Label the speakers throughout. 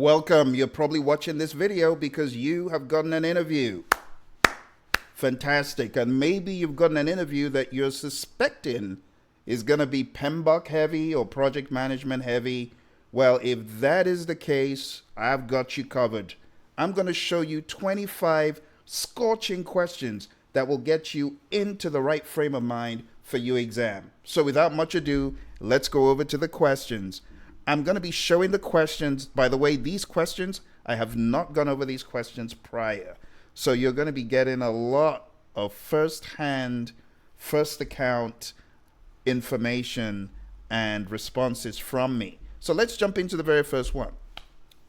Speaker 1: Welcome. You're probably watching this video because you have gotten an interview. Fantastic. And maybe you've gotten an interview that you're suspecting is going to be PMBOK heavy or project management heavy. Well, if that is the case, I've got you covered. I'm going to show you 25 scorching questions that will get you into the right frame of mind for your exam. So without much ado, let's go over to the questions. I'm going to be showing the questions. By the way, these questions, I have not gone over these questions prior. So you're going to be getting a lot of first-hand, first account information and responses from me. So let's jump into the very first one.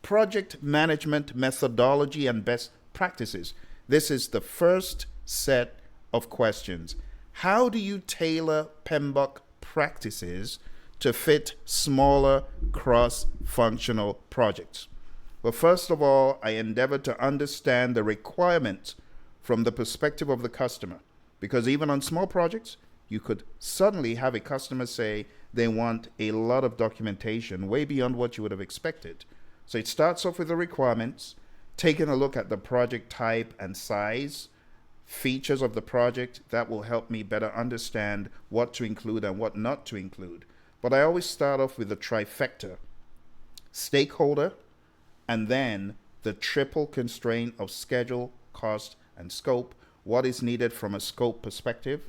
Speaker 1: Project management methodology and best practices. This is the first set of questions. How do you tailor PMBOK practices to fit smaller cross-functional projects? Well, first of all, I endeavor to understand the requirements from the perspective of the customer, because even on small projects, you could suddenly have a customer say they want a lot of documentation way beyond what you would have expected. So it starts off with the requirements, taking a look at the project type and size, features of the project. That will help me better understand what to include and what not to include. But I always start off with the trifecta: stakeholder, and then the triple constraint of schedule, cost, and scope. What is needed from a scope perspective?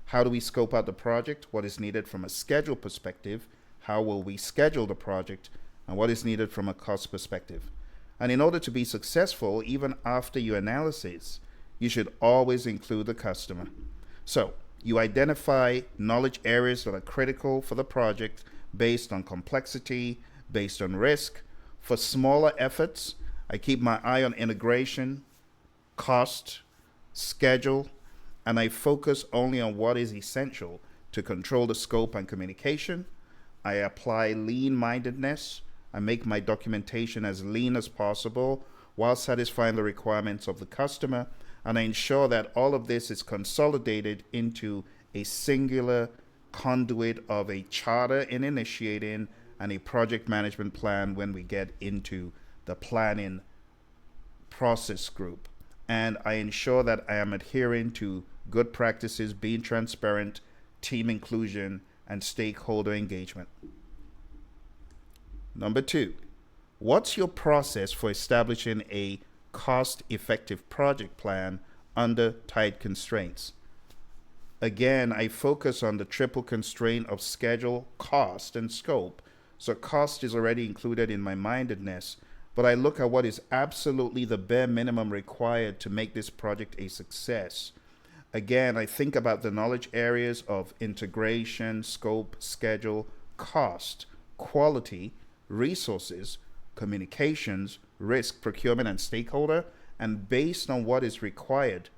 Speaker 1: How do we scope out the project? What is needed from a schedule perspective? How will we schedule the project? And what is needed from a cost perspective? And in order to be successful, even after your analysis, you should always include the customer. So you identify knowledge areas that are critical for the project based on complexity, based on risk. For smaller efforts, I keep my eye on integration, cost, schedule, and I focus only on what is essential to control the scope and communication. I apply lean-mindedness. I make my documentation as lean as possible while satisfying the requirements of the customer. And I ensure that all of this is consolidated into a singular conduit of a charter in initiating and a project management plan when we get into the planning process group. And I ensure that I am adhering to good practices, being transparent, team inclusion, and stakeholder engagement. Number 2, what's your process for establishing a cost-effective project plan under tight constraints? Again, I focus on the triple constraint of schedule, cost, and scope. So cost is already included in my mindedness, but I look at what is absolutely the bare minimum required to make this project a success. Again, I think about the knowledge areas of integration, scope, schedule, cost, quality, resources, communications, risk, procurement, and stakeholder. And based on what is required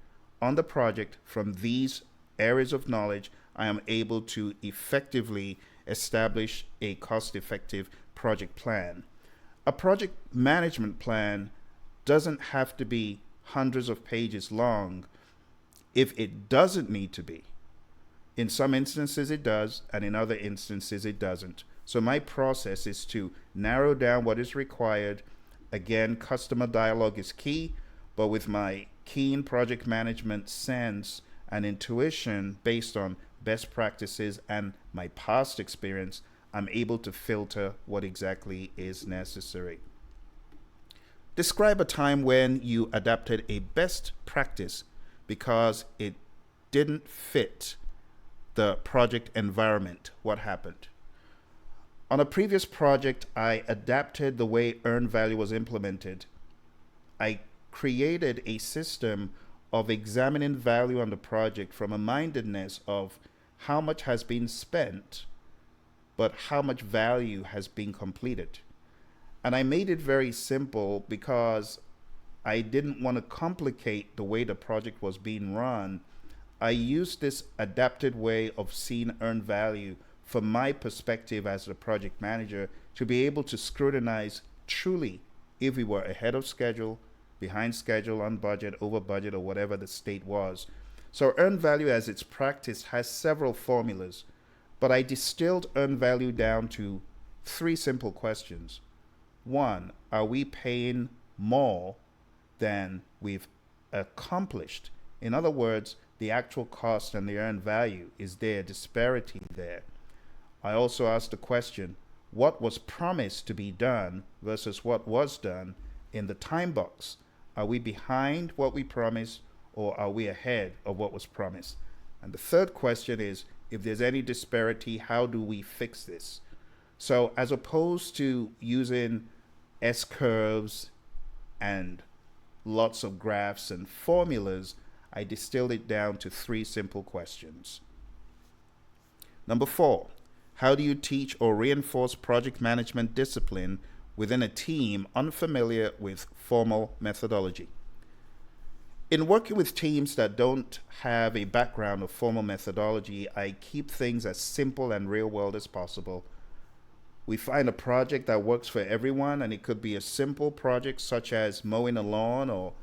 Speaker 1: on the project from these areas of knowledge, I am able to effectively establish a cost-effective project plan. A project management plan doesn't have to be hundreds of pages long if it doesn't need to be. In some instances it does, and in other instances it doesn't. So my process is to narrow down what is required. Again, customer dialogue is key, but with my keen project management sense and intuition based on best practices and my past experience, I'm able to filter what exactly is necessary. Describe a time when you adapted a best practice because it didn't fit the project environment. What happened? On a previous project, I adapted the way earned value was implemented. I created a system of examining value on the project from a mindedness of how much has been spent, but how much value has been completed. And I made it very simple because I didn't want to complicate the way the project was being run. I used this adapted way of seeing earned value from my perspective as the project manager to be able to scrutinize truly if we were ahead of schedule, behind schedule, on budget, over budget, or whatever the state was. So earned value as it's practiced has several formulas, but I distilled earned value down to 3 simple questions. One, are we paying more than we've accomplished? In other words, the actual cost and the earned value, is there a disparity there? I also asked the question, what was promised to be done versus what was done in the time box? Are we behind what we promised, or are we ahead of what was promised? And the third question is, if there's any disparity, how do we fix this? So as opposed to using S curves and lots of graphs and formulas, I distilled it down to 3 simple questions. Number 4, how do you teach or reinforce project management discipline within a team unfamiliar with formal methodology? In working with teams that don't have a background of formal methodology, I keep things as simple and real world as possible. We find a project that works for everyone, and it could be a simple project such as mowing a lawn or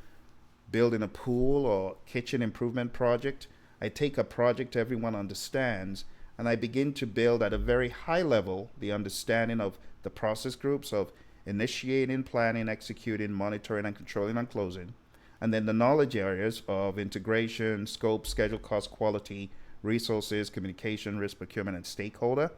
Speaker 1: building a pool or kitchen improvement project. I take a project everyone understands, and I begin to build at a very high level the understanding of the process groups of initiating, planning, executing, monitoring, and controlling and closing. And then the knowledge areas of integration, scope, schedule, cost, quality, resources, communication, risk, procurement, and stakeholder.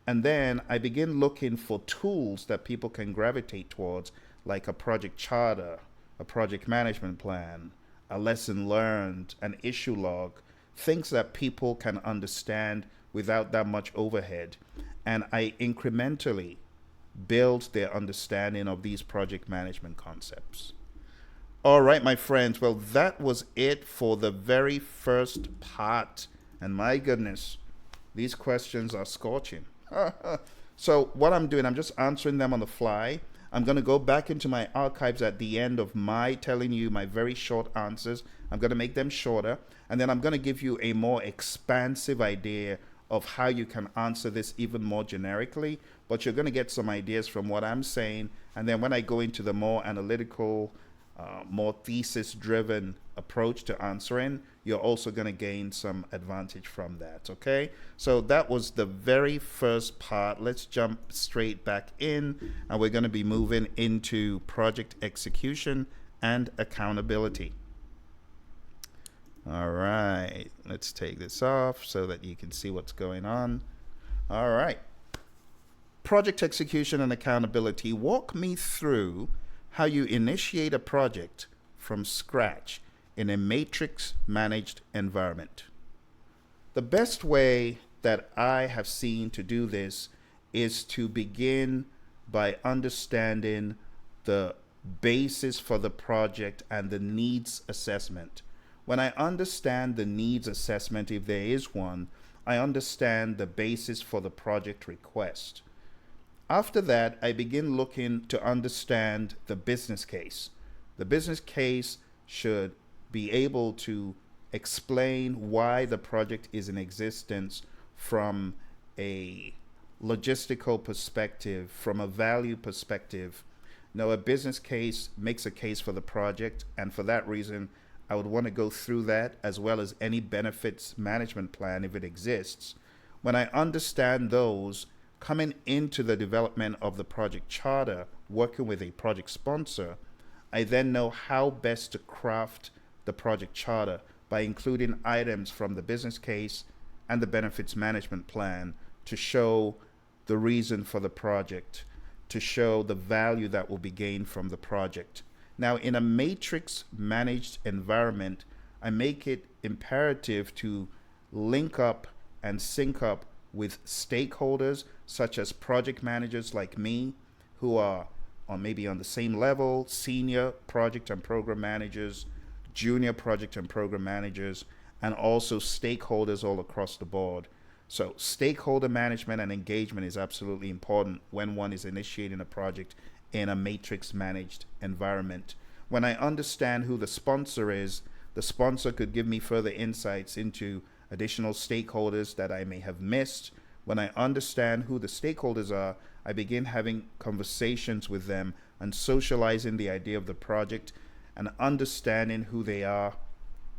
Speaker 1: And then I begin looking for tools that people can gravitate towards, like a project charter, a project management plan, a lesson learned, an issue log, things that people can understand without that much overhead. And I incrementally build their understanding of these project management concepts. All right, my friends. Well, that was it for the very first part. And my goodness, these questions are scorching. So what I'm doing, I'm just answering them on the fly. I'm going to go back into my archives at the end of my telling you my very short answers. I'm going to make them shorter. And then I'm going to give you a more expansive idea of how you can answer this even more generically. But you're going to get some ideas from what I'm saying. And then when I go into the more analytical, more thesis-driven approach to answering, you're also going to gain some advantage from that, okay? So that was the very first part. Let's jump straight back in, and we're going to be moving into project execution and accountability. All right, let's take this off so that you can see what's going on. All right. Project execution and accountability. Walk me through how you initiate a project from scratch in a matrix managed environment. The best way that I have seen to do this is to begin by understanding the basis for the project and the needs assessment. When I understand the needs assessment, if there is one, I understand the basis for the project request. After that, I begin looking to understand the business case. The business case should be able to explain why the project is in existence from a logistical perspective, from a value perspective. Now, a business case makes a case for the project, and for that reason, I would want to go through that as well as any benefits management plan if it exists. When I understand those, coming into the development of the project charter, working with a project sponsor, I then know how best to craft the project charter by including items from the business case and the benefits management plan to show the reason for the project, to show the value that will be gained from the project. Now, in a matrix managed environment, I make it imperative to link up and sync up with stakeholders such as project managers like me, who are maybe on the same level, senior project and program managers, junior project and program managers, and also stakeholders all across the board. So stakeholder management and engagement is absolutely important when one is initiating a project in a matrix managed environment. When I understand who the sponsor is, the sponsor could give me further insights into additional stakeholders that I may have missed. When I understand who the stakeholders are, I begin having conversations with them and socializing the idea of the project and understanding who they are,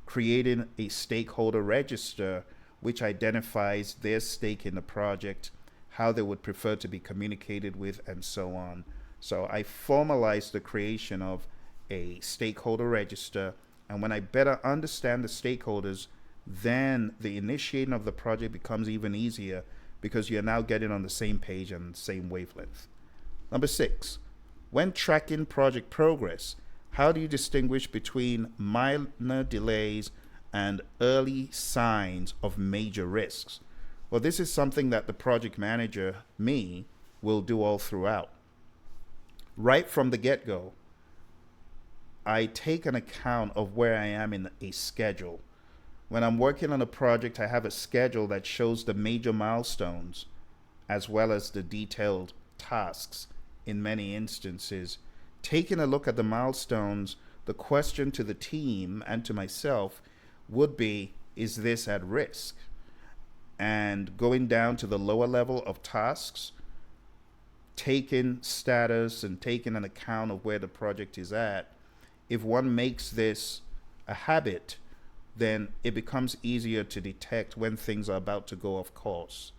Speaker 1: creating a stakeholder register which identifies their stake in the project, how they would prefer to be communicated with, and so on. So I formalized the creation of a stakeholder register. And when I better understand the stakeholders, then the initiating of the project becomes even easier because you're now getting on the same page and same wavelength. Number 6, when tracking project progress, how do you distinguish between minor delays and early signs of major risks? Well, this is something that the project manager, me, will do all throughout. Right from the get-go, I take an account of where I am in a schedule. When I'm working on a project, I have a schedule that shows the major milestones as well as the detailed tasks in many instances. Taking a look at the milestones, the question to the team and to myself would be, is this at risk? And going down to the lower level of tasks, taking status and taking an account of where the project is at, if one makes this a habit, then it becomes easier to detect when things are about to go off course.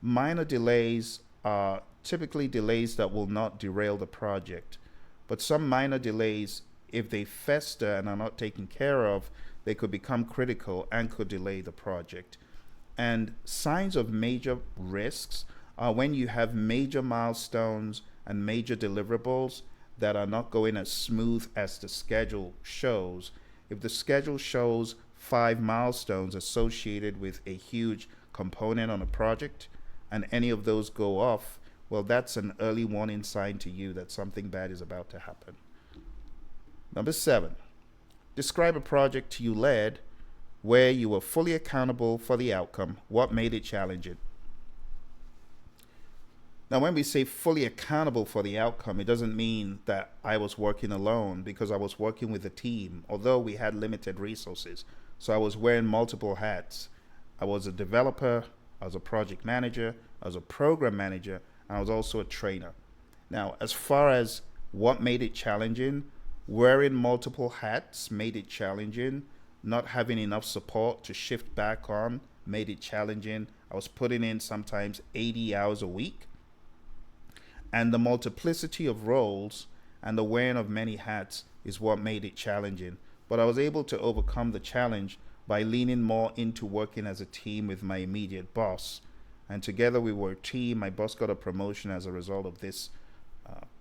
Speaker 1: Minor delays are typically delays that will not derail the project, but some minor delays, if they fester and are not taken care of, they could become critical and could delay the project. And signs of major risks are when you have major milestones and major deliverables that are not going as smooth as the schedule shows. If the schedule shows 5 milestones associated with a huge component on a project and any of those go off, well, that's an early warning sign to you that something bad is about to happen. Number 7, describe a project you led where you were fully accountable for the outcome. What made it challenging? Now, when we say fully accountable for the outcome, it doesn't mean that I was working alone, because I was working with a team, although we had limited resources. So I was wearing multiple hats. I was a developer, I was a project manager, I was a program manager, and I was also a trainer. Now, as far as what made it challenging, wearing multiple hats made it challenging. Not having enough support to shift back on made it challenging. I was putting in sometimes 80 hours a week. And the multiplicity of roles and the wearing of many hats is what made it challenging. But I was able to overcome the challenge by leaning more into working as a team with my immediate boss. And together we were a team. My boss got a promotion as a result of this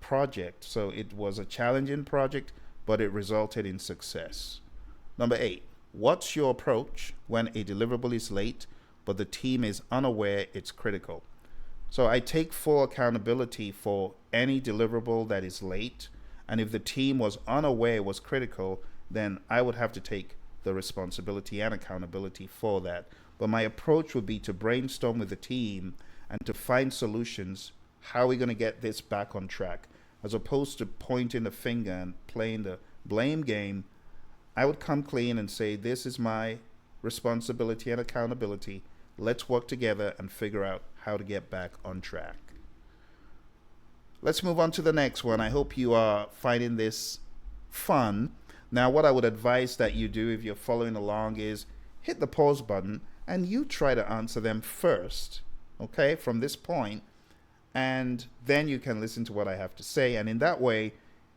Speaker 1: project. So it was a challenging project, but it resulted in success. Number 8, what's your approach when a deliverable is late, but the team is unaware it's critical? So I take full accountability for any deliverable that is late. And if the team was unaware it was critical, then I would have to take the responsibility and accountability for that. But my approach would be to brainstorm with the team and to find solutions. How are we going to get this back on track? As opposed to pointing the finger and playing the blame game, I would come clean and say, this is my responsibility and accountability. Let's work together and figure out how to get back on track. Let's move on to the next one. I hope you are finding this fun. Now, what I would advise that you do if you're following along is hit the pause button and you try to answer them first, okay, from this point, and then you can listen to what I have to say. And in that way,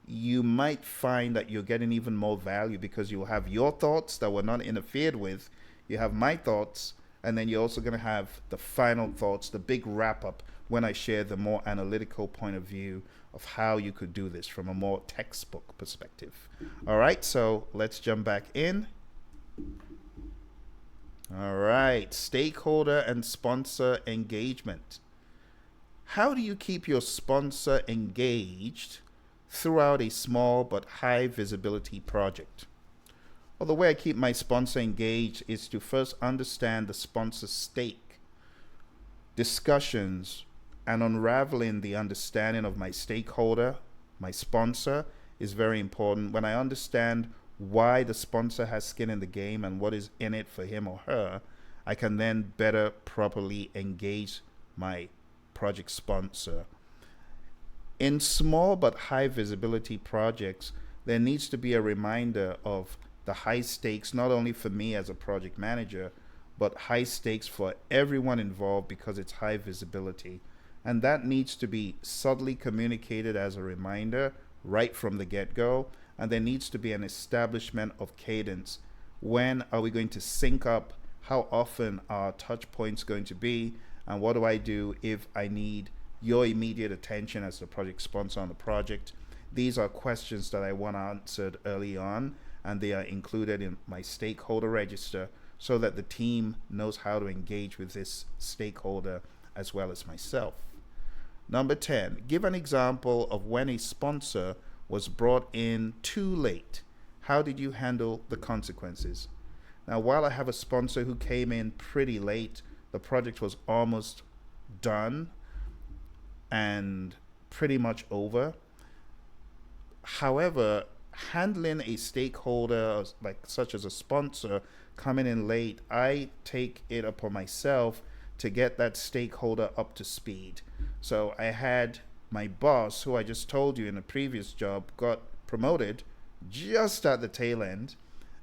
Speaker 1: you might find that you're getting even more value because you'll have your thoughts that were not interfered with. You have my thoughts, and then you're also going to have the final thoughts, the big wrap up, when I share the more analytical point of view of how you could do this from a more textbook perspective. All right, so let's jump back in. All right, stakeholder and sponsor engagement. How do you keep your sponsor engaged throughout a small but high visibility project? Well, the way I keep my sponsor engaged is to first understand the sponsor's stake. Discussions and unraveling the understanding of my stakeholder, my sponsor, is very important. When I understand why the sponsor has skin in the game and what is in it for him or her, I can then better properly engage my project sponsor. In small but high visibility projects, there needs to be a reminder of the high stakes, not only for me as a project manager, but high stakes for everyone involved because it's high visibility. And that needs to be subtly communicated as a reminder right from the get-go. And there needs to be an establishment of cadence. When are we going to sync up? How often are touch points going to be? And what do I do if I need your immediate attention as the project sponsor on the project? These are questions that I want answered early on, and they are included in my stakeholder register so that the team knows how to engage with this stakeholder as well as myself. Number 10, give an example of when a sponsor was brought in too late. How did you handle the consequences? Now, while I have a sponsor who came in pretty late, the project was almost done and pretty much over. However, handling a stakeholder like such as a sponsor coming in late, I take it upon myself to get that stakeholder up to speed. So I had my boss, who I just told you in a previous job, got promoted just at the tail end.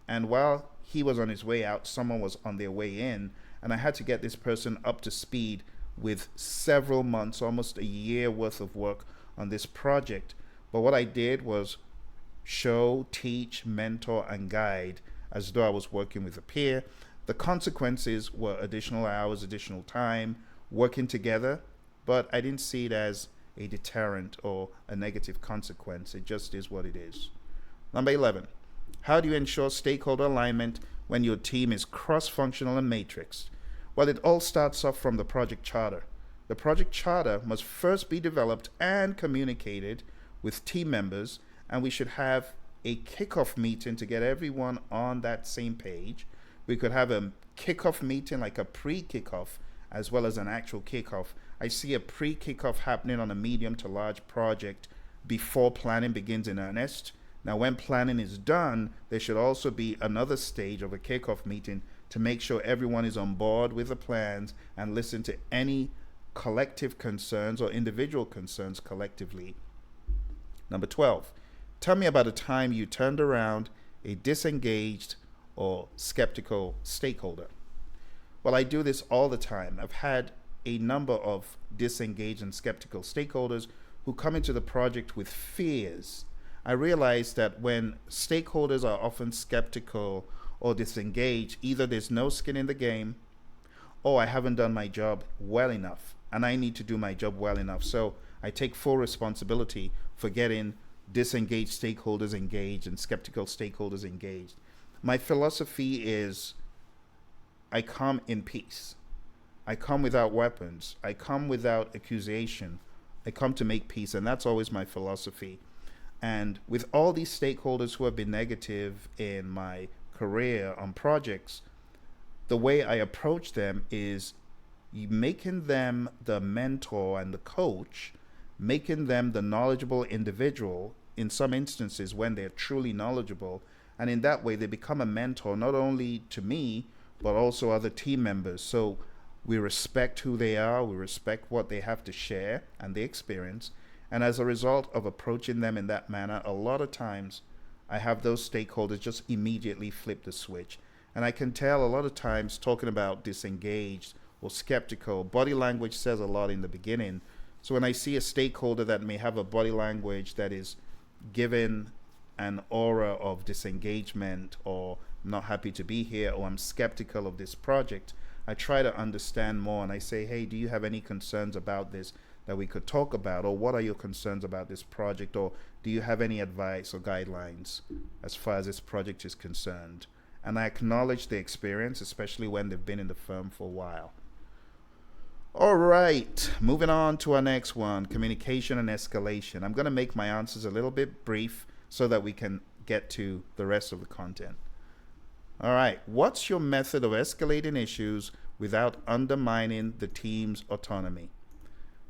Speaker 1: And while he was on his way out, someone was on their way in. And I had to get this person up to speed with several months, almost a year worth of work on this project. But what I did was show, teach, mentor, and guide as though I was working with a peer. The consequences were additional hours, additional time, working together, but I didn't see it as a deterrent or a negative consequence. It just is what it is. Number 11, how do you ensure stakeholder alignment when your team is cross-functional and matrixed? Well, it all starts off from the project charter. The project charter must first be developed and communicated with team members, and we should have a kickoff meeting to get everyone on that same page. We could have a kickoff meeting, like a pre-kickoff, as well as an actual kickoff. I see a pre-kickoff happening on a medium to large project before planning begins in earnest. Now, when planning is done, there should also be another stage of a kickoff meeting to make sure everyone is on board with the plans and listen to any collective concerns or individual concerns collectively. Number 12, tell me about a time you turned around a disengaged or skeptical stakeholder. Well, I do this all the time. I've had a number of disengaged and skeptical stakeholders who come into the project with fears. I realize that when stakeholders are often skeptical or disengaged, either there's no skin in the game, or I haven't done my job well enough, and I need to do my job well enough. So I take full responsibility for getting disengaged stakeholders engaged and skeptical stakeholders engaged. My philosophy is I come in peace. I come without weapons. I come without accusation. I come to make peace, and that's always my philosophy. And with all these stakeholders who have been negative in my career on projects, the way I approach them is making them the mentor and the coach, making them the knowledgeable individual in some instances when they're truly knowledgeable. And in that way, they become a mentor not only to me, but also other team members. So we respect who they are, we respect what they have to share and the experience. And as a result of approaching them in that manner, a lot of times I have those stakeholders just immediately flip the switch. And I can tell a lot of times, talking about disengaged or skeptical, body language says a lot in the beginning. So when I see a stakeholder that may have a body language that is given an aura of disengagement, or not happy to be here, or I'm skeptical of this project, I try to understand more, and I say, hey, do you have any concerns about this that we could talk about? Or what are your concerns about this project? Or do you have any advice or guidelines as far as this project is concerned? And I acknowledge the experience, especially when they've been in the firm for a while. All right, moving on to our next one, communication and escalation. I'm going to make my answers a little bit brief so that we can get to the rest of the content. All right, what's your method of escalating issues without undermining the team's autonomy?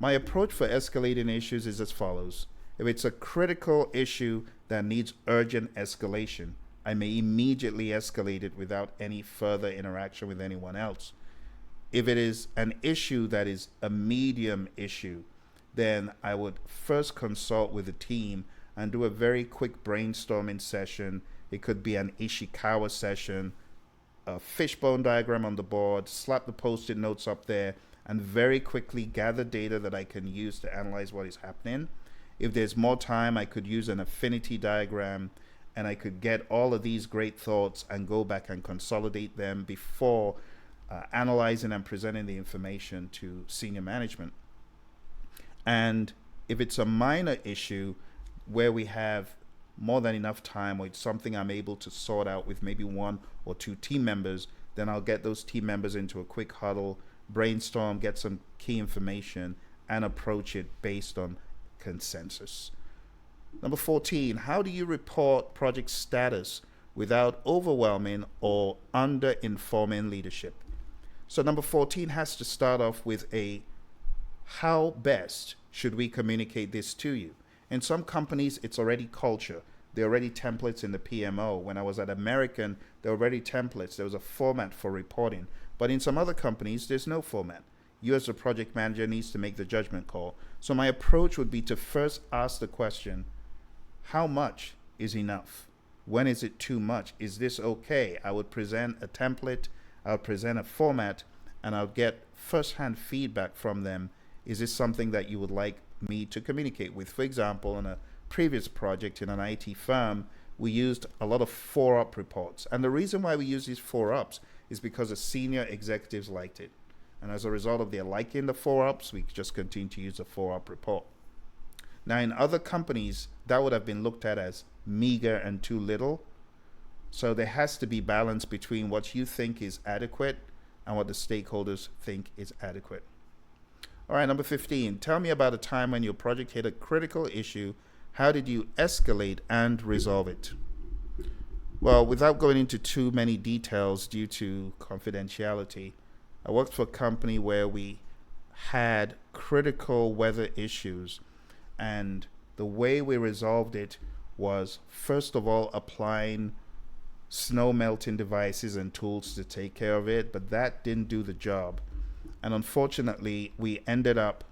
Speaker 1: My approach for escalating issues is as follows. If it's a critical issue that needs urgent escalation, I may immediately escalate it without any further interaction with anyone else. If it is an issue that is a medium issue, then I would first consult with the team and do a very quick brainstorming session. It could be an Ishikawa session, a fishbone diagram on the board, slap the post-it notes up there, and very quickly gather data that I can use to analyze what is happening. If there's more time, I could use an affinity diagram, and I could get all of these great thoughts and go back and consolidate them before analyzing and presenting the information to senior management. And if it's a minor issue where we have more than enough time, or it's something I'm able to sort out with maybe one or two team members, then I'll get those team members into a quick huddle, brainstorm, get some key information, and approach it based on consensus. Number 14, how do you report project status without overwhelming or under-informing leadership? So number 14 has to start off with a how best should we communicate this to you? In some companies, it's already culture. There are already templates in the PMO. When I was at American, there were already templates. There was a format for reporting. But in some other companies, there's no format. You as a project manager needs to make the judgment call. So my approach would be to first ask the question, how much is enough? When is it too much? Is this okay? I would present a template, I'll present a format, and I'll get first-hand feedback from them. Is this something that you would like me to communicate with? For example, on a previous project in an IT firm, we used a lot of 4-up reports. And the reason why we use these 4-ups is because the senior executives liked it. And as a result of their liking the 4-ups, we just continue to use a 4-up report. Now, in other companies, that would have been looked at as meager and too little. So there has to be balance between what you think is adequate and what the stakeholders think is adequate. All right, number 15, tell me about a time when your project hit a critical issue. How did you escalate and resolve it? Well, without going into too many details due to confidentiality, I worked for a company where we had critical weather issues, and the way we resolved it was, first of all, applying snow melting devices and tools to take care of it, but that didn't do the job. And unfortunately, we ended up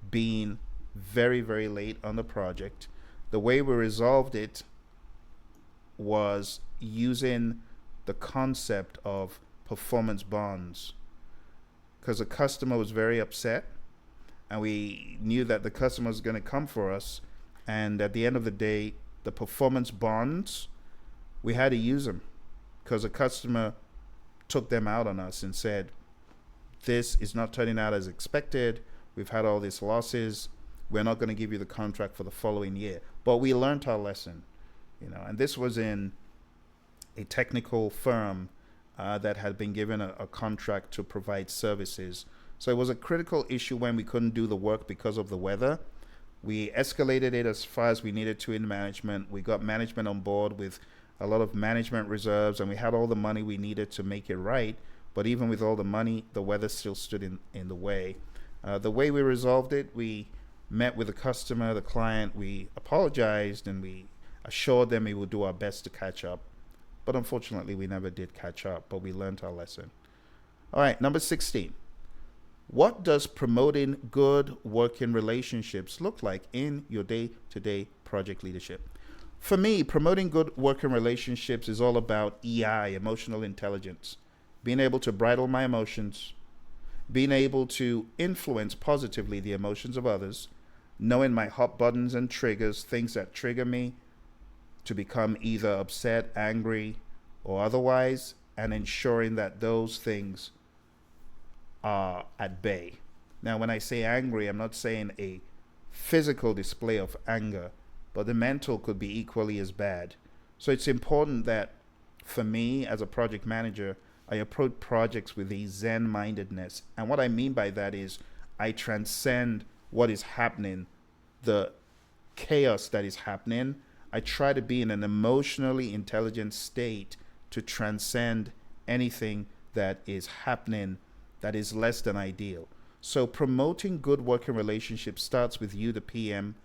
Speaker 1: being very, very late on the project. The way we resolved it was using the concept of performance bonds, because the customer was very upset, and we knew that the customer was going to come for us. And at the end of the day, the performance bonds, we had to use them because the customer took them out on us and said, this is not turning out as expected. We've had all these losses. We're not going to give you the contract for the following year. But we learned our lesson, and this was in a technical firm that had been given a contract to provide services. So it was a critical issue when we couldn't do the work because of the weather. We escalated it as far as we needed to in management. We got management on board with a lot of management reserves, and we had all the money we needed to make it right. But even with all the money, the weather still stood in the way. The way we resolved it, we met with the customer, the client, we apologized, and we assured them we would do our best to catch up. But unfortunately, we never did catch up, but we learned our lesson. All right, number 16. What does promoting good working relationships look like in your day-to-day project leadership? For me, promoting good working relationships is all about EI, emotional intelligence, being able to bridle my emotions, being able to influence positively the emotions of others, knowing my hot buttons and triggers, things that trigger me to become either upset, angry, or otherwise, and ensuring that those things are at bay. Now, when I say angry, I'm not saying a physical display of anger, but the mental could be equally as bad. So it's important that for me as a project manager, I approach projects with a Zen-mindedness. And what I mean by that is I transcend what is happening, the chaos that is happening. I try to be in an emotionally intelligent state to transcend anything that is happening that is less than ideal. So promoting good working relationships starts with you, the PM,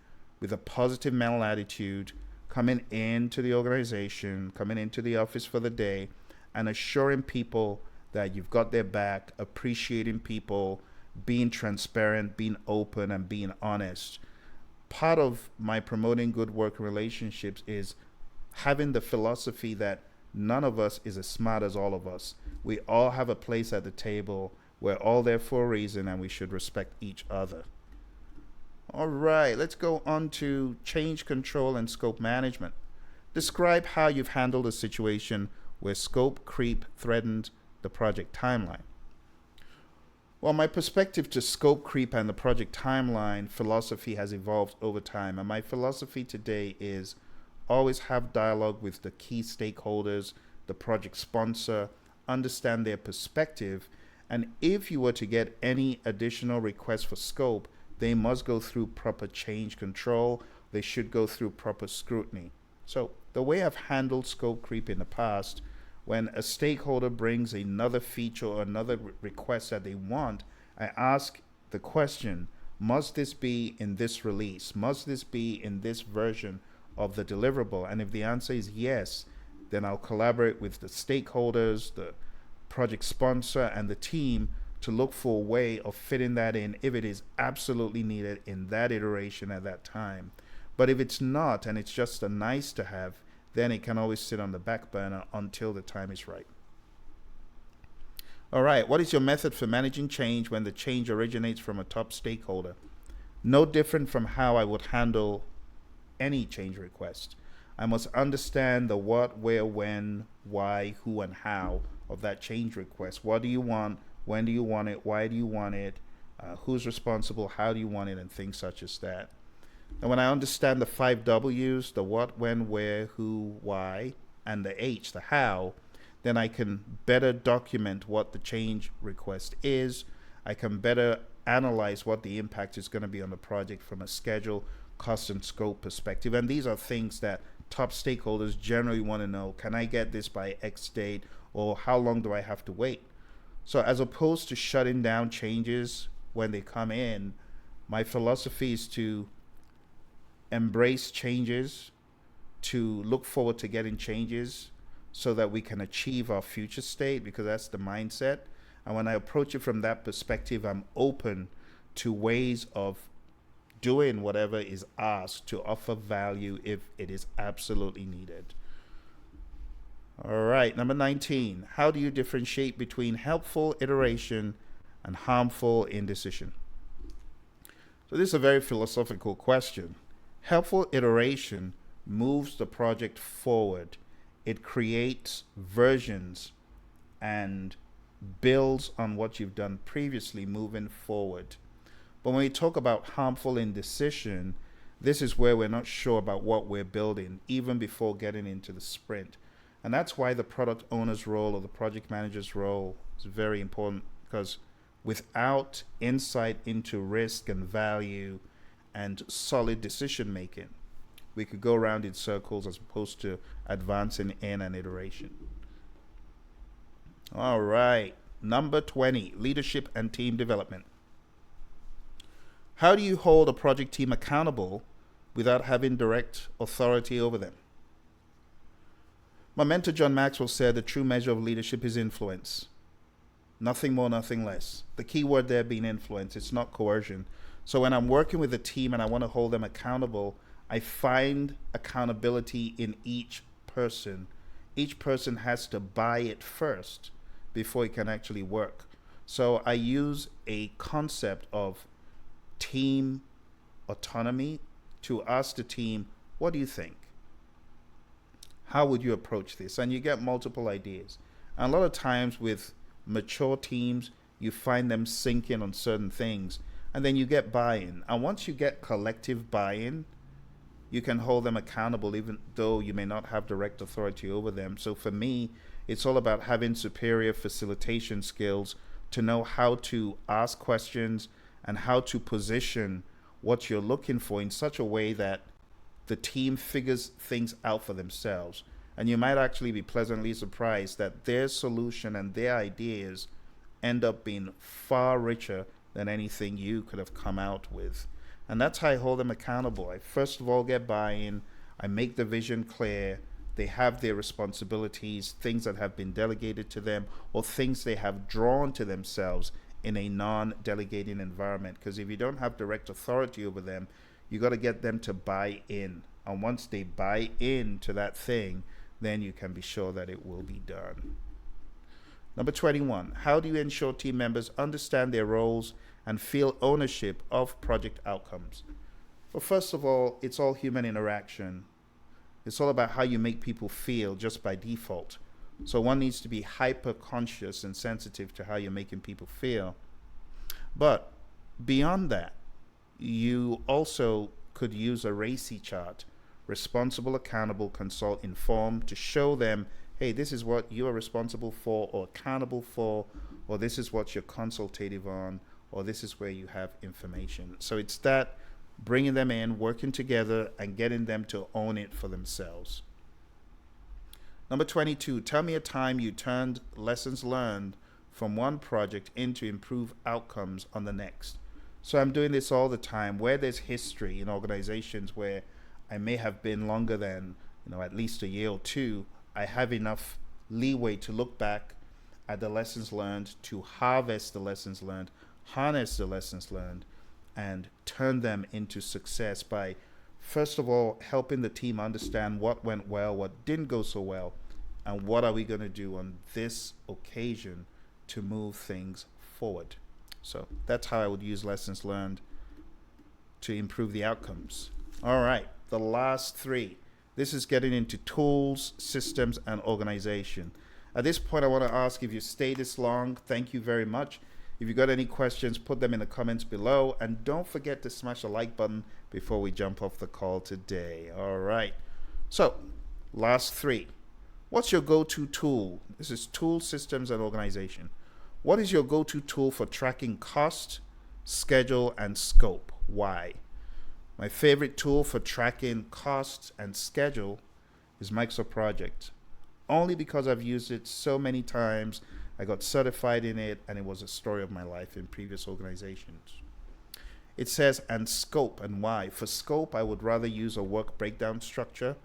Speaker 1: with a positive mental attitude, coming into the organization, coming into the office for the day, and assuring people that you've got their back, appreciating people, being transparent, being open, and being honest. Part of my promoting good working relationships is having the philosophy that none of us is as smart as all of us. We all have a place at the table. We're all there for a reason, and we should respect each other. All right, let's go on to change control and scope management. Describe how you've handled a situation where scope creep threatened the project timeline. Well, my perspective to scope creep and the project timeline philosophy has evolved over time. And my philosophy today is always have dialogue with the key stakeholders, the project sponsor, understand their perspective. And if you were to get any additional requests for scope, they must go through proper change control. They should go through proper scrutiny. So the way I've handled scope creep in the past, when a stakeholder brings another feature or another request that they want, I ask the question, must this be in this release? Must this be in this version of the deliverable? And if the answer is yes, then I'll collaborate with the stakeholders, the project sponsor, and the team to look for a way of fitting that in if it is absolutely needed in that iteration at that time. But if it's not, and it's just a nice to have, then it can always sit on the back burner until the time is right. All right, what is your method for managing change when the change originates from a top stakeholder? No different from how I would handle any change request. I must understand the what, where, when, why, who, and how of that change request. What do you want? When do you want it? Why do you want it? Who's responsible? How do you want it? And things such as that. And when I understand the 5 W's, the what, when, where, who, why, and the H, the how, then I can better document what the change request is. I can better analyze what the impact is going to be on the project from a schedule, cost, and scope perspective. And these are things that top stakeholders generally want to know. Can I get this by X date, or how long do I have to wait? So as opposed to shutting down changes when they come in, my philosophy is to embrace changes, to look forward to getting changes so that we can achieve our future state, because that's the mindset. And when I approach it from that perspective, I'm open to ways of doing whatever is asked to offer value if it is absolutely needed. All right, number 19. How do you differentiate between helpful iteration and harmful indecision? So this is a very philosophical question. Helpful iteration moves the project forward. It creates versions and builds on what you've done previously moving forward. But when we talk about harmful indecision, this is where we're not sure about what we're building, even before getting into the sprint. And that's why the product owner's role or the project manager's role is very important, because without insight into risk and value and solid decision making, we could go around in circles as opposed to advancing in an iteration. All right, number 20, leadership and team development. How do you hold a project team accountable without having direct authority over them? My mentor John Maxwell said the true measure of leadership is influence. Nothing more, nothing less. The key word there being influence. It's not coercion. So when I'm working with a team and I want to hold them accountable, I find accountability in each person. Each person has to buy it first before it can actually work. So I use a concept of team autonomy to ask the team, what do you think? How would you approach this? And you get multiple ideas. And a lot of times with mature teams, you find them sinking on certain things, and then you get buy-in. And once you get collective buy-in, you can hold them accountable even though you may not have direct authority over them. So for me, it's all about having superior facilitation skills to know how to ask questions and how to position what you're looking for in such a way that the team figures things out for themselves. And you might actually be pleasantly surprised that their solution and their ideas end up being far richer than anything you could have come out with. And that's how I hold them accountable. I first of all get buy-in. I make the vision clear. They have their responsibilities, things that have been delegated to them, or things they have drawn to themselves in a non-delegating environment. Because if you don't have direct authority over them, you got to get them to buy in. And once they buy into that thing, then you can be sure that it will be done. Number 21, how do you ensure team members understand their roles and feel ownership of project outcomes? Well, first of all, it's all human interaction. It's all about how you make people feel just by default. So one needs to be hyper conscious and sensitive to how you're making people feel. But beyond that, you also could use a RACI chart, responsible, accountable, consult, inform, to show them, hey, this is what you are responsible for or accountable for, or this is what you're consultative on, or this is where you have information. So it's that bringing them in, working together, and getting them to own it for themselves. Number 22, tell me a time you turned lessons learned from one project into improved outcomes on the next. So I'm doing this all the time where there's history in organizations where I may have been longer than, at least a year or two. I have enough leeway to look back at the lessons learned, to harvest the lessons learned, harness the lessons learned, and turn them into success by, first of all, helping the team understand what went well, what didn't go so well, and what are we going to do on this occasion to move things forward. So that's how I would use lessons learned to improve the outcomes. All right, the last three. This is getting into tools, systems, and organization. At this point, I want to ask, if you stayed this long, thank you very much. If you got any questions, put them in the comments below. And don't forget to smash the like button before we jump off the call today. All right. So, last three. What's your go-to tool? This is tool, systems, and organization. What is your go-to tool for tracking cost, schedule, and scope? Why? My favorite tool for tracking costs and schedule is Microsoft Project. Only because I've used it so many times. I got certified in it, and it was a story of my life in previous organizations. It says, and scope, and why. For scope, I would rather use a work breakdown structure,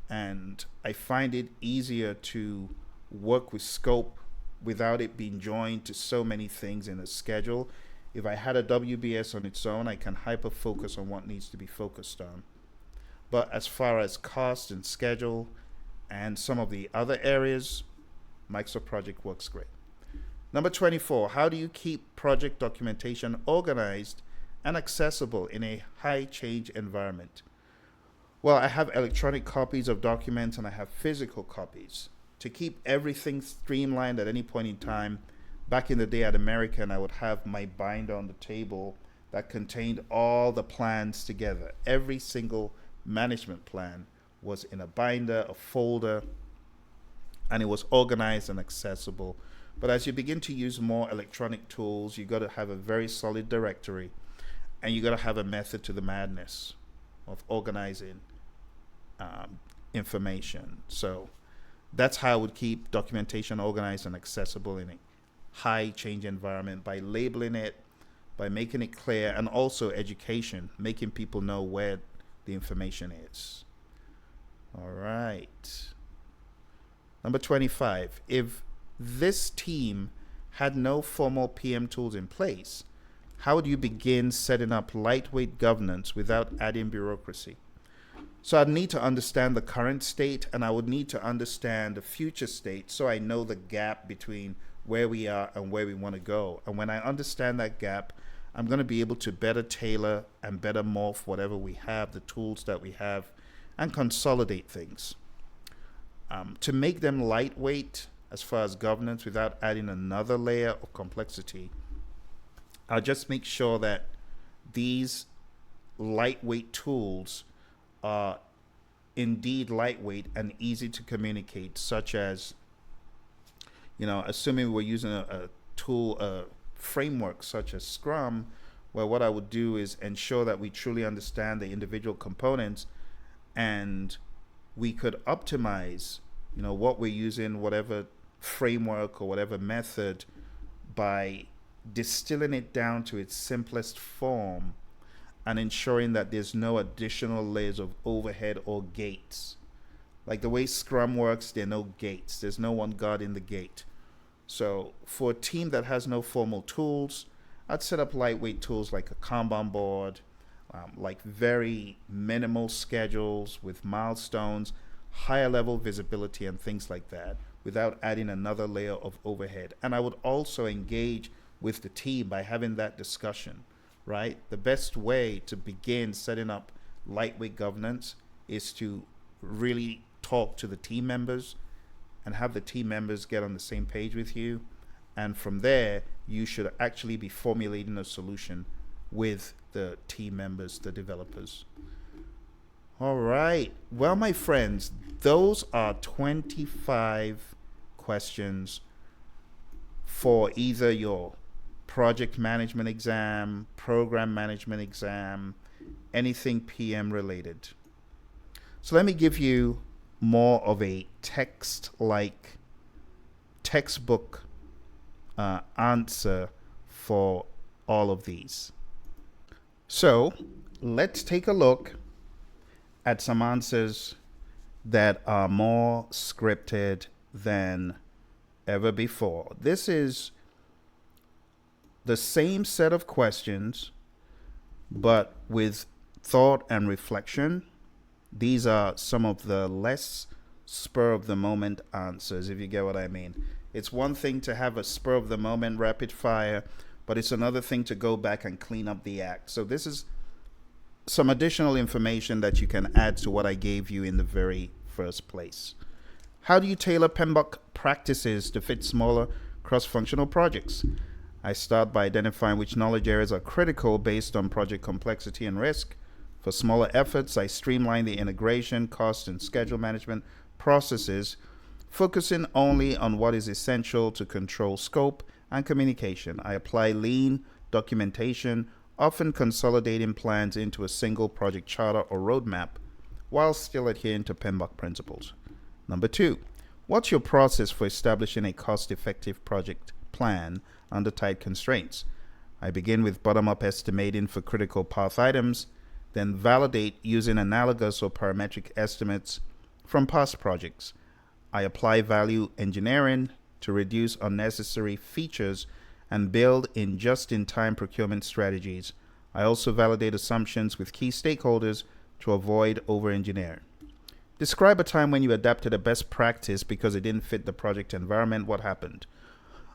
Speaker 1: and I find it easier to work with scope without it being joined to so many things in a schedule. If I had a WBS on its own, I can hyper-focus on what needs to be focused on. But as far as cost and schedule and some of the other areas, Microsoft Project works great. Number 24, how do you keep project documentation organized and accessible in a high change environment? Well, I have electronic copies of documents and I have physical copies. To keep everything streamlined at any point in time, back in the day at American, I would have my binder on the table that contained all the plans together. Every single management plan was in a binder, a folder, and it was organized and accessible. But as you begin to use more electronic tools, you got to have a very solid directory, and you got to have a method to the madness of organizing information. So that's how I would keep documentation organized and accessible in a high change environment, by labeling it, by making it clear, and also education, making people know where the information is. All right. Number 25, if this team had no formal PM tools in place, how would you begin setting up lightweight governance without adding bureaucracy? So I'd need to understand the current state, and I would need to understand the future state so I know the gap between where we are and where we want to go. And when I understand that gap, I'm going to be able to better tailor and better morph whatever we have, the tools that we have, and consolidate things. To make them lightweight as far as governance without adding another layer of complexity, I'll just make sure that these lightweight tools are indeed lightweight and easy to communicate, such as, assuming we're using a tool, a framework such as Scrum, where what I would do is ensure that we truly understand the individual components, and we could optimize, what we're using, whatever framework or whatever method, by distilling it down to its simplest form and ensuring that there's no additional layers of overhead or gates. Like the way Scrum works, there are no gates. There's no one guarding the gate. So for a team that has no formal tools, I'd set up lightweight tools like a Kanban board, like very minimal schedules with milestones, higher level visibility, and things like that. without adding another layer of overhead. And I would also engage with the team by having that discussion, right? The best way to begin setting up lightweight governance is to really talk to the team members and have the team members get on the same page with you. And from there, you should actually be formulating a solution with the team members, the developers. All right. Well, my friends, those are 25 questions for either your project management exam, program management exam, anything PM related. So let me give you more of a textbook answer for all of these. So let's take a look at some answers that are more scripted than ever before. This is the same set of questions, but with thought and reflection. These are some of the less spur of the moment answers, if you get what I mean. It's one thing to have a spur of the moment rapid fire, but it's another thing to go back and clean up the act. So this is some additional information that you can add to what I gave you in the very first place. How do you tailor PMBOK practices to fit smaller cross-functional projects? I start by identifying which knowledge areas are critical based on project complexity and risk. For smaller efforts, I streamline the integration, cost, and schedule management processes, focusing only on what is essential to control scope and communication. I apply lean documentation, often consolidating plans into a single project charter or roadmap, while still adhering to PMBOK principles. Number 2, what's your process for establishing a cost-effective project plan under tight constraints? I begin with bottom-up estimating for critical path items, then validate using analogous or parametric estimates from past projects. I apply value engineering to reduce unnecessary features and build in just-in-time procurement strategies. I also validate assumptions with key stakeholders to avoid over-engineering. Describe a time when you adapted a best practice because it didn't fit the project environment. What happened?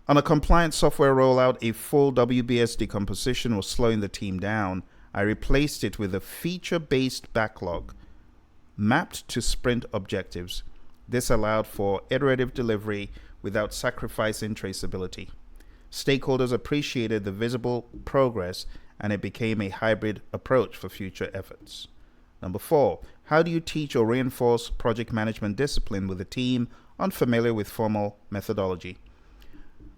Speaker 1: On a compliance software rollout, a full WBS decomposition was slowing the team down. I replaced it with a feature-based backlog mapped to sprint objectives. This allowed for iterative delivery without sacrificing traceability. Stakeholders appreciated the visible progress, and it became a hybrid approach for future efforts. Number 4, how do you teach or reinforce project management discipline with a team unfamiliar with formal methodology?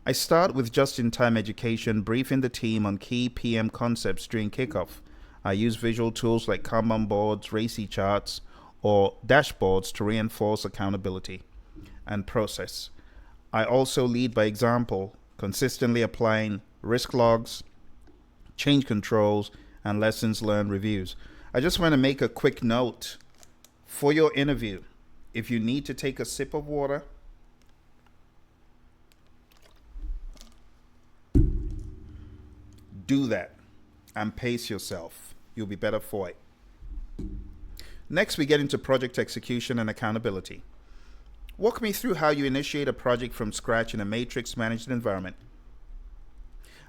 Speaker 1: I start with just-in-time education, briefing the team on key PM concepts during kickoff. I use visual tools like Kanban boards, RACI charts, or dashboards to reinforce accountability and process. I also lead by example, consistently applying risk logs, change controls, and lessons learned reviews. I just want to make a quick note for your interview. If you need to take a sip of water, do that and pace yourself. You'll be better for it. Next, we get into project execution and accountability. Walk me through how you initiate a project from scratch in a matrix managed environment.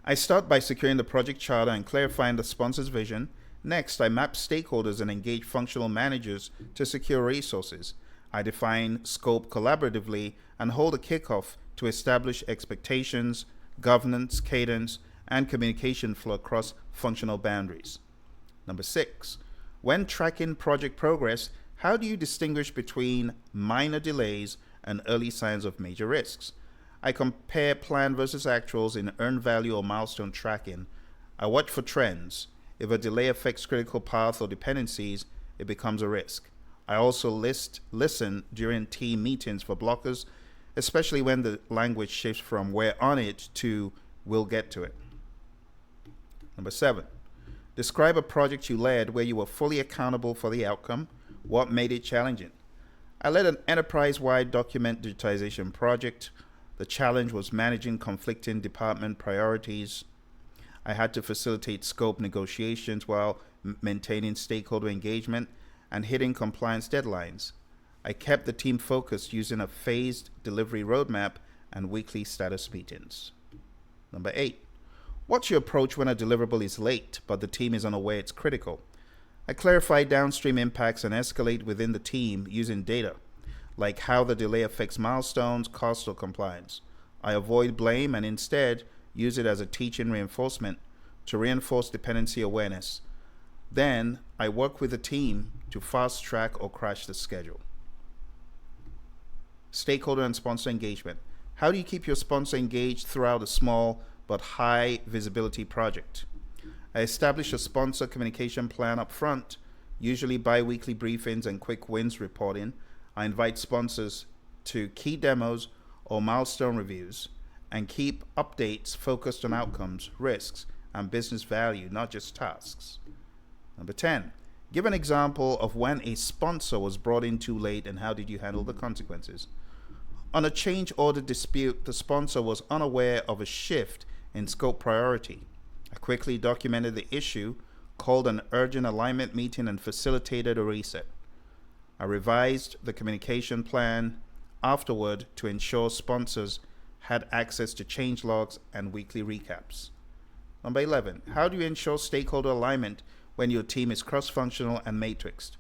Speaker 1: I start by securing the project charter and clarifying the sponsor's vision. Next, I map stakeholders and engage functional managers to secure resources. I define scope collaboratively and hold a kickoff to establish expectations, governance, cadence, and communication flow across functional boundaries. Number 6, when tracking project progress, how do you distinguish between minor delays and early signs of major risks? I compare plan versus actuals in earned value or milestone tracking. I watch for trends. If a delay affects critical path or dependencies, it becomes a risk. I also listen during team meetings for blockers, especially when the language shifts from "we're on it" to "we'll get to it." Number 7, describe a project you led where you were fully accountable for the outcome. What made it challenging? I led an enterprise-wide document digitization project. The challenge was managing conflicting department priorities. I had to facilitate scope negotiations while maintaining stakeholder engagement and hitting compliance deadlines. I kept the team focused using a phased delivery roadmap and weekly status meetings. Number 8. What's your approach when a deliverable is late, but the team is unaware it's critical? I clarify downstream impacts and escalate within the team using data, like how the delay affects milestones, cost, or compliance. I avoid blame and instead use it as a teaching reinforcement to reinforce dependency awareness. Then I work with the team to fast track or crash the schedule. Stakeholder and sponsor engagement. How do you keep your sponsor engaged throughout a small but high visibility project? I establish a sponsor communication plan up front, usually bi-weekly briefings and quick wins reporting. I invite sponsors to key demos or milestone reviews and keep updates focused on outcomes, risks, and business value, not just tasks. Number 10, give an example of when a sponsor was brought in too late and how did you handle the consequences. On a change order dispute, the sponsor was unaware of a shift in scope priority. I quickly documented the issue, called an urgent alignment meeting, and facilitated a reset. I revised the communication plan afterward to ensure sponsors had access to change logs and weekly recaps. Number 11, how do you ensure stakeholder alignment when your team is cross-functional and matrixed?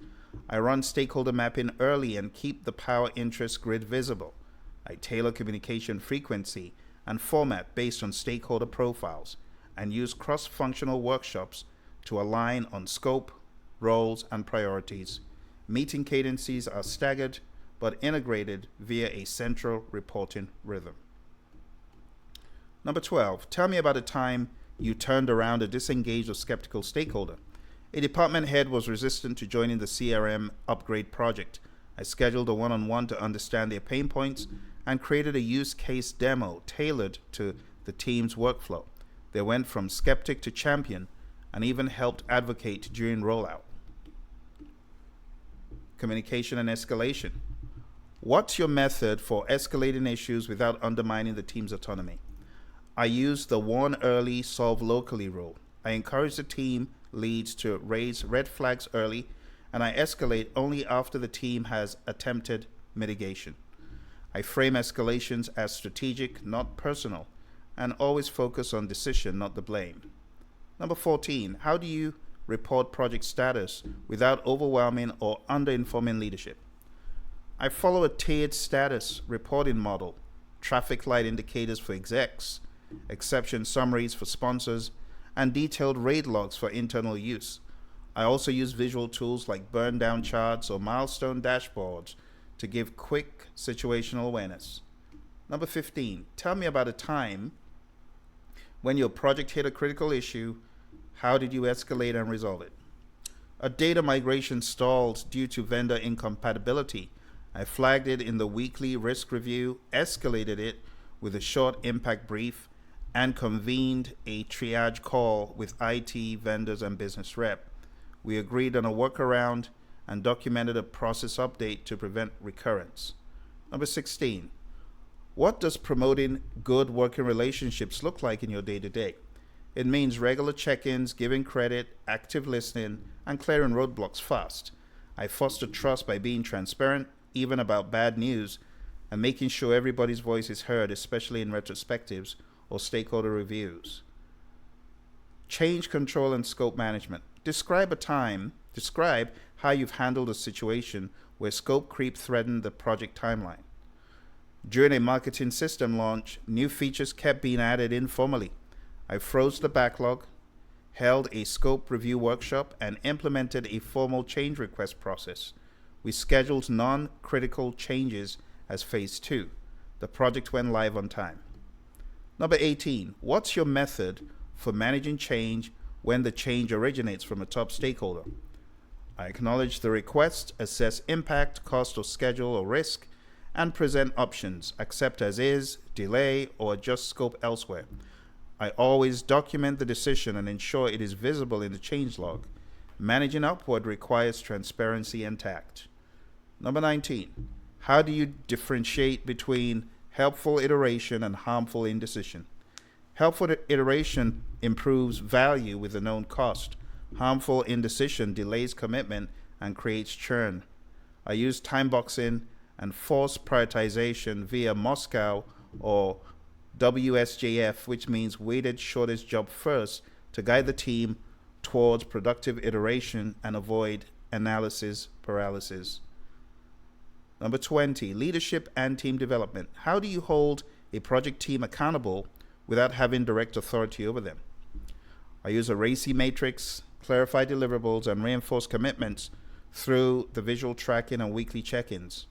Speaker 1: I run stakeholder mapping early and keep the power interest grid visible. I tailor communication frequency and format based on stakeholder profiles and use cross-functional workshops to align on scope, roles, and priorities. Meeting cadences are staggered but integrated via a central reporting rhythm. Number 12, tell me about a time you turned around a disengaged or skeptical stakeholder. A department head was resistant to joining the CRM upgrade project. I scheduled a one-on-one to understand their pain points and created a use case demo tailored to the team's workflow. They went from skeptic to champion and even helped advocate during rollout. Communication and escalation. What's your method for escalating issues without undermining the team's autonomy? I use the warn early, solve locally rule. I encourage the team leads to raise red flags early, and I escalate only after the team has attempted mitigation. I frame escalations as strategic, not personal, and always focus on decision, not the blame. Number 14, how do you report project status without overwhelming or under-informing leadership? I follow a tiered status reporting model, traffic light indicators for execs, exception summaries for sponsors, and detailed raid logs for internal use. I also use visual tools like burn down charts or milestone dashboards to give quick situational awareness. Number 15, tell me about a time when your project hit a critical issue. How did you escalate and resolve it? A data migration stalled due to vendor incompatibility. I flagged it in the weekly risk review, escalated it with a short impact brief, and convened a triage call with IT, vendors, and business rep. We agreed on a workaround and documented a process update to prevent recurrence. Number 16, what does promoting good working relationships look like in your day-to-day? It means regular check-ins, giving credit, active listening, and clearing roadblocks fast. I foster trust by being transparent, even about bad news, and making sure everybody's voice is heard, especially in retrospectives or stakeholder reviews. Change control and scope management. Describe how you've handled a situation where scope creep threatened the project timeline. During a marketing system launch, new features kept being added informally. I froze the backlog, held a scope review workshop, and implemented a formal change request process. We scheduled non-critical changes as phase 2. The project went live on time. Number 18, what's your method for managing change when the change originates from a top stakeholder? I acknowledge the request, assess impact, cost or schedule or risk, and present options, accept as is, delay, or adjust scope elsewhere. I always document the decision and ensure it is visible in the change log. Managing upward requires transparency and tact. Number 19, how do you differentiate between helpful iteration and harmful indecision? Helpful iteration improves value with a known cost. Harmful indecision delays commitment and creates churn. I use time boxing and force prioritization via Moscow or WSJF, which means weighted shortest job first, to guide the team towards productive iteration and avoid analysis paralysis. Number 20, leadership and team development. How do you hold a project team accountable without having direct authority over them? I use a RACI matrix, clarify deliverables, and reinforce commitments through the visual tracking and weekly check-ins.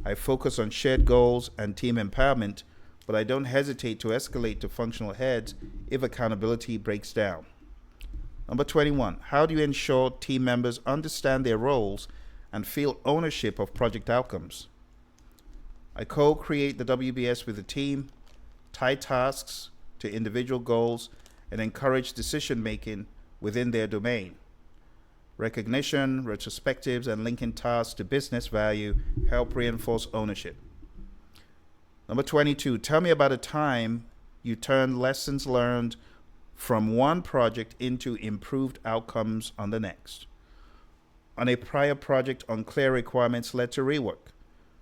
Speaker 1: I focus on shared goals and team empowerment, but I don't hesitate to escalate to functional heads if accountability breaks down. Number 21, how do you ensure team members understand their roles and feel ownership of project outcomes? I co-create the WBS with the team, tie tasks to individual goals, and encourage decision-making within their domain. Recognition, retrospectives, and linking tasks to business value help reinforce ownership. Number 22, tell me about a time you turned lessons learned from one project into improved outcomes on the next. On a prior project, unclear requirements led to rework.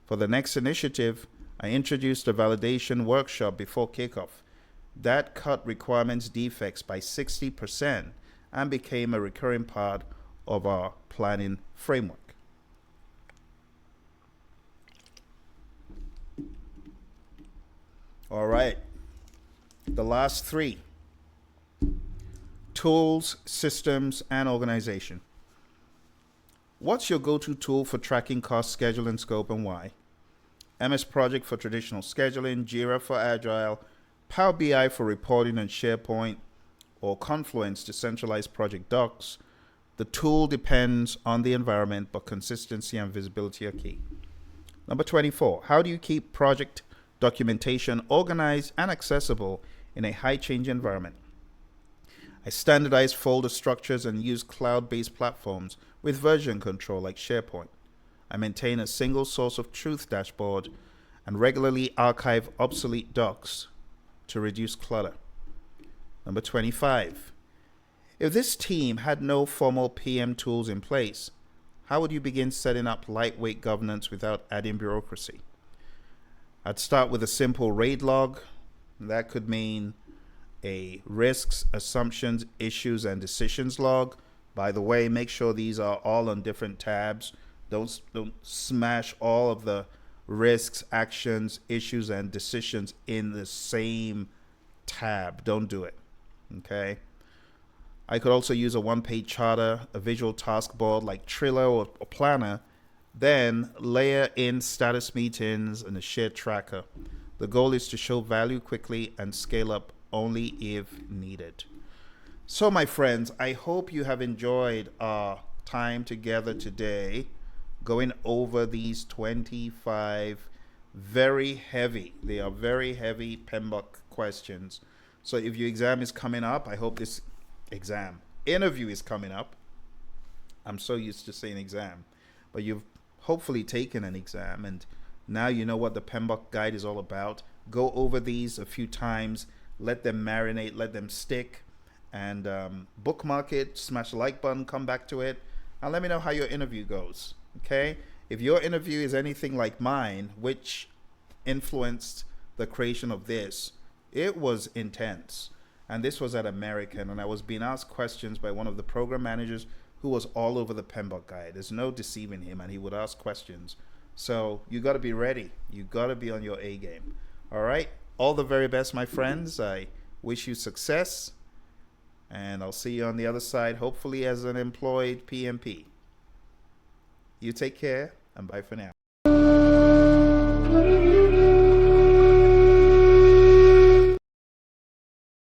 Speaker 1: For the next initiative, I introduced a validation workshop before kickoff. That cut requirements defects by 60% and became a recurring part of our planning framework. All right, the last three: tools, systems, and organization. What's your go-to tool for tracking cost, schedule, and scope, and why? MS Project for traditional scheduling, Jira for agile, Power BI for reporting and SharePoint, or Confluence to centralize project docs. The tool depends on the environment, but consistency and visibility are key. Number 24, how do you keep project documentation organized and accessible in a high-change environment? I standardize folder structures and use cloud-based platforms with version control like SharePoint. I maintain a single source of truth dashboard and regularly archive obsolete docs to reduce clutter. Number 25, if this team had no formal PM tools in place, how would you begin setting up lightweight governance without adding bureaucracy? I'd start with a simple RAID log. That could mean a risks, assumptions, issues, and decisions log. By the way, make sure these are all on different tabs. Don't smash all of the risks, actions, issues, and decisions in the same tab. Don't do it. Okay? I could also use a one-page charter, a visual task board like Trello or Planner, then layer in status meetings and a shared tracker. The goal is to show value quickly and scale up only if needed. So my friends, I hope you have enjoyed our time together today, going over these 25 very heavy PMBOK questions. So if your exam is coming up, I hope this interview is coming up. I'm so used to saying exam, but you've hopefully taken an exam and now you know what the PMBOK guide is all about. Go over these a few times, let them marinate, let them stick, and bookmark it, smash the like button, come back to it, and let me know how your interview goes. Okay? If your interview is anything like mine, which influenced the creation of this, it was intense. And this was at American, and I was being asked questions by one of the program managers who was all over the PMBOK guide. There's no deceiving him, and he would ask questions. So you got to be ready. You got to be on your A game. All right? All the very best, my friends. I wish you success, and I'll see you on the other side, hopefully as an employed PMP. You take care, and bye for now.